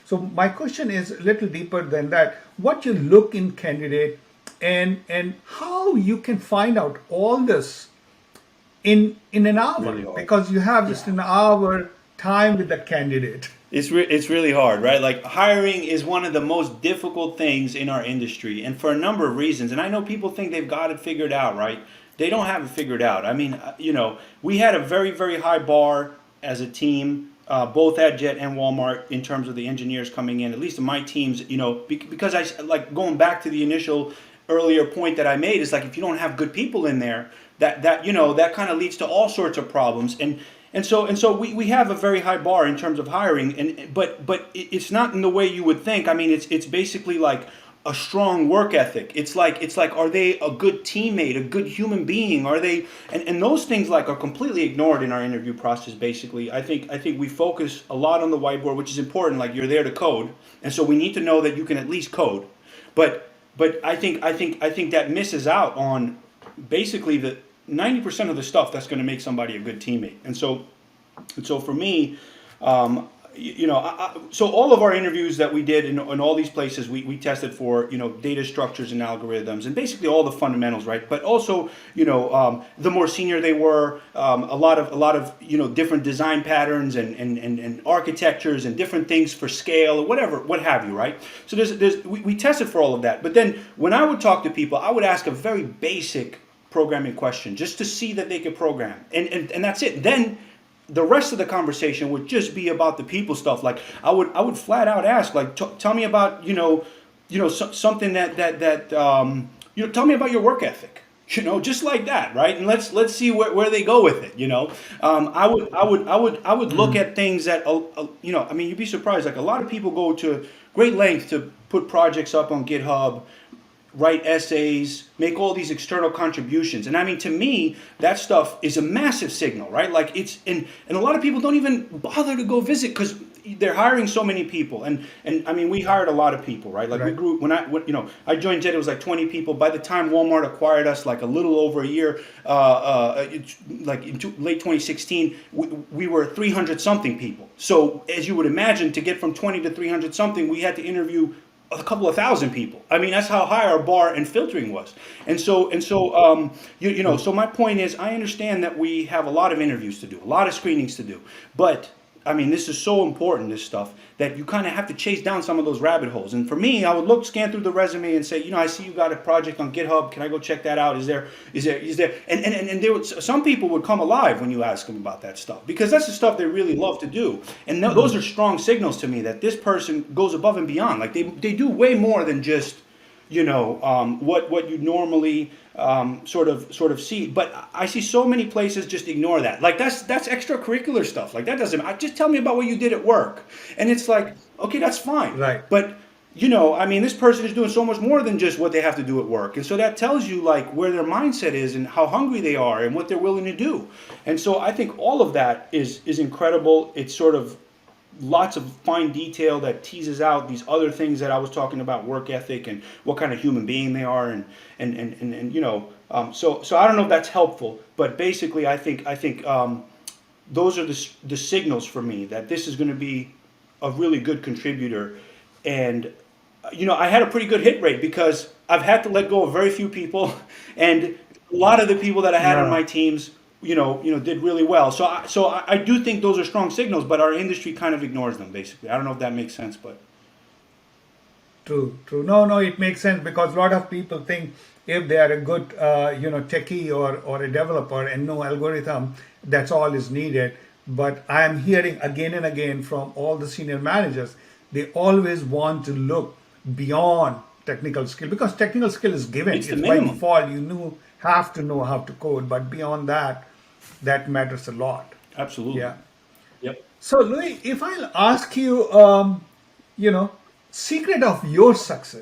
So my question is a little deeper than that. What you look in candidate, and how you can find out all this in an Really hour, hard. because you have Yeah. just an hour time with that candidate. It's really hard, right? Like hiring is one of the most difficult things in our industry, and for a number of reasons. And I know people think they've got it figured out, right? They don't have it figured out. I mean, we had a very high bar as a team, both at Jet and Walmart, in terms of the engineers coming in. At least in my teams, because like going back to the initial earlier point that I made is like if you don't have good people in there, that kind of leads to all sorts of problems. And so we have a very high bar in terms of hiring, but it's not in the way you would think. I mean, it's basically like a strong work ethic. It's like are they a good teammate, a good human being? Are they and those things like are completely ignored in our interview process. Basically, I think we focus a lot on the whiteboard, which is important. Like you're there to code, and so we need to know that you can at least code. But I think that misses out on basically the 90% of the stuff that's going to make somebody a good teammate. And so for me, so all of our interviews that we did in all these places, we tested for data structures and algorithms and basically all the fundamentals, right? But also the more senior they were, a lot of different design patterns and architectures and different things for scale or whatever, what have you, right? So we tested for all of that. But then when I would talk to people, I would ask a very basic programming question just to see that they could program, and that's it. Then the rest of the conversation would just be about the people stuff. Like I would flat out ask, like, tell me about something that tell me about your work ethic. Just like that, right? And let's see where they go with it. I would look at things that I mean, you'd be surprised. Like a lot of people go to great length to put projects up on GitHub, write essays, make all these external contributions. And I mean, to me, that stuff is a massive signal, right? Like and a lot of people don't even bother to go visit because they're hiring so many people. And I mean, we hired a lot of people, right? Like we Right. grew, I joined Jet, it was like 20 people. By the time Walmart acquired us, like a little over a year, like in late 2016, we were 300 something people. So as you would imagine, to get from 20 to 300 something, we had to interview a couple of thousand people. I mean, that's how high our bar and filtering was. So my point is, I understand that we have a lot of interviews to do, a lot of screenings to do, but I mean, this is so important, this stuff, that you kind of have to chase down some of those rabbit holes. And for me, I would scan through the resume and say, I see you got a project on GitHub. Can I go check that out? Is there? And there would, some people would come alive when you ask them about that stuff because that's the stuff they really love to do. And those are strong signals to me that this person goes above and beyond. Like they do way more than just what you normally sort of see. But I see so many places just ignore that. Like that's extracurricular stuff. Like that doesn't. Just tell me about what you did at work, and it's like, okay, that's fine. Right. But I mean, this person is doing so much more than just what they have to do at work, and so that tells you like where their mindset is and how hungry they are and what they're willing to do. And so I think all of that is incredible. It's sort of lots of fine detail that teases out these other things that I was talking about, work ethic and what kind of human being they are, so I don't know if that's helpful, but basically I think those are the signals for me that this is going to be a really good contributor. And I had a pretty good hit rate because I've had to let go of very few people, and a lot of the people that I had on Yeah. my teams, did really well. So I do think those are strong signals, but our industry kind of ignores them. Basically, I don't know if that makes sense, but True, true. No, no, it makes sense because a lot of people think if they are a good, techie or a developer and no algorithm, that's all is needed. But I am hearing again and again from all the senior managers, they always want to look beyond technical skill because technical skill is given. it's the It's by minimum. default, have to know how to code, but beyond that, that matters a lot. Absolutely. Yeah. Yep. So, Louis, if I'll ask you, you know, secret of your success.